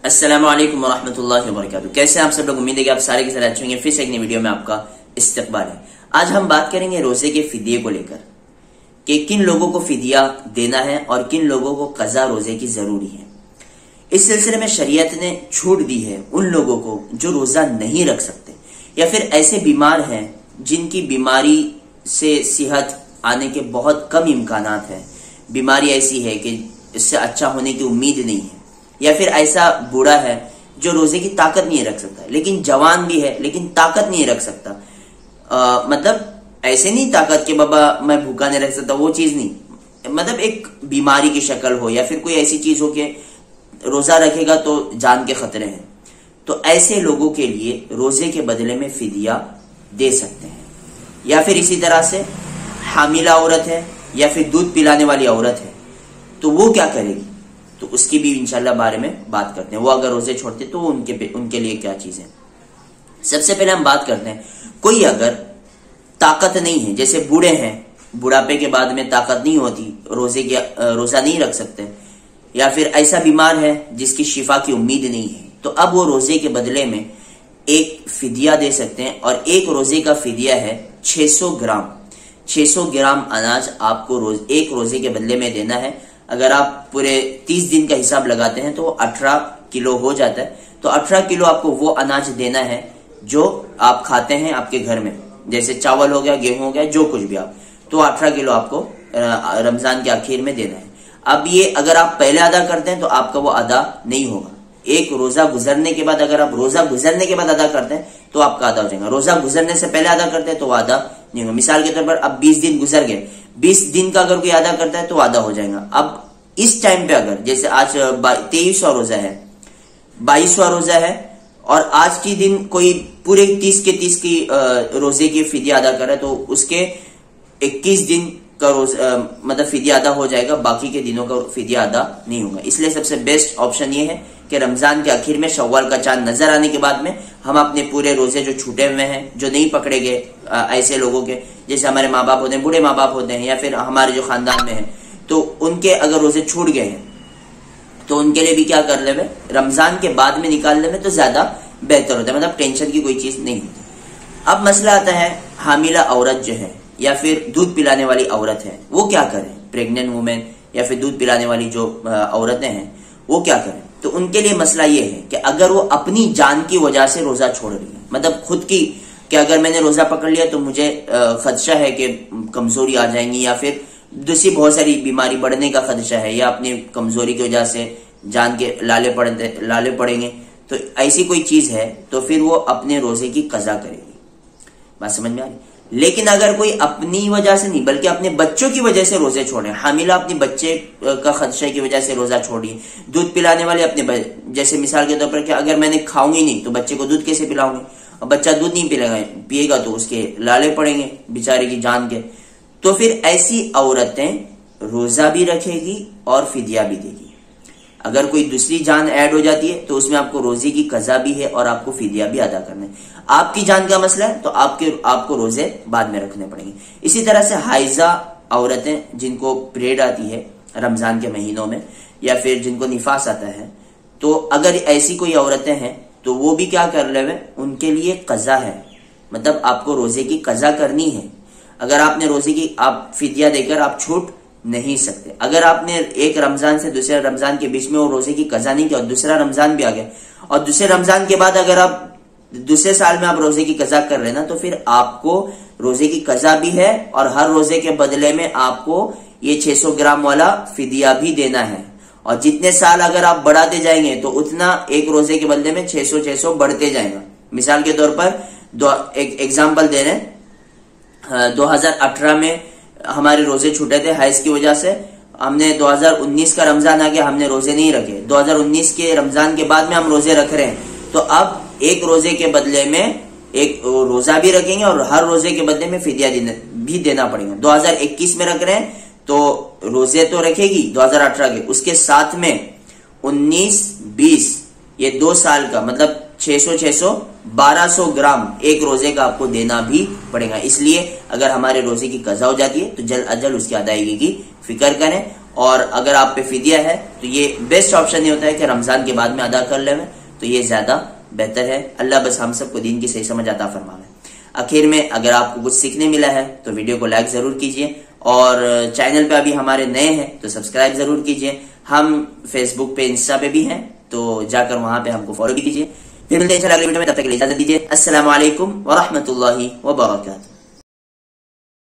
अस्सलाम वालेकुम वरहमतुल्लाहि वबरकातुहू। कैसे आप सब लोग? उम्मीद है कि आप सारे के सारे अच्छे होंगे। फिर से एक नई वीडियो में आपका इस्तकबाल है। आज हम बात करेंगे रोजे के फिदिये को लेकर कि किन लोगों को फिदिया देना है और किन लोगों को कज़ा रोजे की जरूरी है। इस सिलसिले में शरीयत ने छूट दी है उन लोगों को जो रोजा नहीं रख सकते या फिर ऐसे बीमार हैं जिनकी बीमारी से सेहत आने के बहुत कम इम्कानात है। बीमारी ऐसी है कि इससे अच्छा होने की उम्मीद नहीं है, या फिर ऐसा बूढ़ा है जो रोजे की ताकत नहीं रख सकता, लेकिन जवान भी है लेकिन ताकत नहीं रख सकता। मतलब ऐसे नहीं ताकत के बाबा मैं भूखा नहीं रख सकता, वो चीज नहीं, मतलब एक बीमारी की शक्ल हो या फिर कोई ऐसी चीज हो कि रोजा रखेगा तो जान के खतरे हैं। तो ऐसे लोगों के लिए रोजे के बदले में फिदिया दे सकते हैं। या फिर इसी तरह से हामिला औरत है या फिर दूध पिलाने वाली औरत है, तो वो क्या करेगी, तो उसकी भी इंशाल्लाह बारे में बात करते हैं। वो अगर रोजे छोड़ते तो उनके लिए क्या चीज है। सबसे पहले हम बात करते हैं, कोई अगर ताकत नहीं है, जैसे बूढ़े हैं, बुढ़ापे के बाद में ताकत नहीं होती, रोजा नहीं रख सकते, या फिर ऐसा बीमार है जिसकी शिफा की उम्मीद नहीं है, तो अब वो रोजे के बदले में एक फिदिया दे सकते हैं। और एक रोजे का फिदिया है 600 ग्राम। 600 ग्राम अनाज आपको एक रोजे के बदले में देना है। अगर आप पूरे 30 दिन का हिसाब लगाते हैं तो 18 किलो हो जाता है। तो 18 किलो आपको वो अनाज देना है जो आप खाते हैं आपके घर में, जैसे चावल हो गया, गेहूं हो गया, जो कुछ भी आप, तो 18 किलो आपको रमजान के आखिर में देना है। अब ये अगर आप पहले अदा करते हैं तो आपका वो अदा नहीं होगा। एक रोजा गुजरने के बाद, अगर आप रोजा गुजरने के बाद अदा करते हैं तो आपका अदा हो जाएगा। रोजा गुजरने से पहले अदा करते हैं तो वो अदा नहीं होगा। मिसाल के तौर पर अब 20 दिन गुजर गए, 20 दिन का अगर कोई अदा करता है तो अदा हो जाएगा। अब इस टाइम पे अगर जैसे आज 23वां रोजा है, 22वां रोजा है और आज के दिन कोई पूरे 30 के 30 की रोजे की फिदिया अदा कर रहा है, तो उसके 21 दिन का मतलब फिदिया अदा हो जाएगा, बाकी के दिनों का फिदिया अदा नहीं होगा। इसलिए सबसे बेस्ट ऑप्शन ये है कि रमजान के आखिर में शव्वाल का चांद नजर आने के बाद में हम अपने पूरे रोजे जो छूटे हुए हैं, जो नहीं पकड़े गए, ऐसे लोगों के, जैसे हमारे माँ बाप होते हैं, बूढ़े माँ बाप होते हैं, या फिर हमारे जो खानदान में है, तो उनके अगर रोजे छूट गए हैं तो उनके लिए भी क्या कर ले, रमजान के बाद में निकाल ले तो ज्यादा बेहतर होता है। मतलब टेंशन की कोई चीज नहीं होती। अब मसला आता है हामिला औरत जो है या फिर दूध पिलाने वाली औरत है, वो क्या करें। प्रेग्नेंट वुमेन या फिर दूध पिलाने वाली जो औरतें हैं वो क्या करें। तो उनके लिए मसला ये है कि अगर वो अपनी जान की वजह से रोजा छोड़ रही है, मतलब खुद की, कि अगर मैंने रोजा पकड़ लिया तो मुझे खदशा है कि कमजोरी आ जाएंगी, या फिर दूसरी बहुत सारी बीमारी बढ़ने का खदशा है, या अपनी कमजोरी की वजह से जान के लाले पड़ेंगे, तो ऐसी कोई चीज है तो फिर वो अपने रोजे की कजा करेगी। बात समझ में आ रही। लेकिन अगर कोई अपनी वजह से नहीं बल्कि अपने बच्चों की वजह से रोजे छोड़े, हामिला अपने बच्चे का खदशे की वजह से रोजा छोड़ी, दूध पिलाने वाले अपने, जैसे मिसाल के तौर पर कि अगर मैंने खाऊंगी नहीं तो बच्चे को दूध कैसे पिलाऊंगी, और बच्चा दूध नहीं पिएगा तो उसके लाले पड़ेंगे बेचारे की जान के। तो फिर ऐसी औरतें रोजा भी रखेगी और फिदिया भी देगी। अगर कोई दूसरी जान ऐड हो जाती है तो उसमें आपको रोजे की कजा भी है और आपको फिदिया भी अदा करना है। आपकी जान का मसला है तो आपको रोजे बाद में रखने पड़ेंगे। इसी तरह से हाइजा औरतें जिनको पीरियड आती है रमजान के महीनों में, या फिर जिनको निफास आता है, तो अगर ऐसी कोई औरतें हैं तो वो भी क्या कर ले, उनके लिए कजा है, मतलब आपको रोजे की कजा करनी है। अगर आपने रोजे की आप फिदिया देकर आप छूट नहीं सकते। अगर आपने एक रमजान से दूसरे रमजान के बीच में वो रोजे की कजा नहीं किया और दूसरा रमजान भी आ गया, और दूसरे रमजान के बाद अगर आप दूसरे साल में आप रोजे की कजा कर रहे हैं ना, तो फिर आपको रोजे की कजा भी है और हर रोजे के बदले में आपको ये 600 ग्राम वाला फिदिया भी देना है। और जितने साल अगर आप बढ़ाते जाएंगे तो उतना एक रोजे के बदले में 600 बढ़ते जाएगा। मिसाल के तौर पर एक एग्जाम्पल दे रहे हैं, 2018 में हमारे रोजे छूटे थे हैज की वजह से, हमने 2019 का रमजान आ गया, हमने रोजे नहीं रखे, 2019 के रमजान के बाद में हम रोजे रख रहे हैं, तो अब एक रोजे के बदले में एक रोजा भी रखेंगे और हर रोजे के बदले में फिदिया भी देना पड़ेगा। 2021 में रख रहे हैं तो रोजे तो रखेगी 2018 के, उसके साथ में 19-20 ये 2 साल का, मतलब 600 1200 ग्राम एक रोजे का आपको देना भी पड़ेगा। इसलिए अगर हमारे रोजे की कजा हो जाती है तो जल्द अज जल्द उसकी अदायगी की फिक्र करें اور اگر آپ پہ فدیہ ہے تو یہ بیسٹ آپشن یہ ہوتا ہے کہ رمضان کے بعد میں ادا کر لیں تو یہ زیادہ بہتر ہے. اللہ بس ہم سب کو دین کی صحیح سمجھ عطا فرمائے. آخر میں اگر آپ کو کچھ سیکھنے ملا ہے تو ویڈیو کو لائک ضرور کیجئے اور چینل پہ ابھی ہمارے نئے ہیں تو سبسکرائب ضرور کیجئے. ہم فیس بک پہ انسٹا پہ بھی ہیں تو جا کر وہاں پہ ہم کو فالو بھی کیجئے. پھر ملتے ہیں اگلی ویڈیو میں، تب تک کے لیے اجازت دیجیے. السلام علیکم ورحمۃ اللہ وبرکاتہ.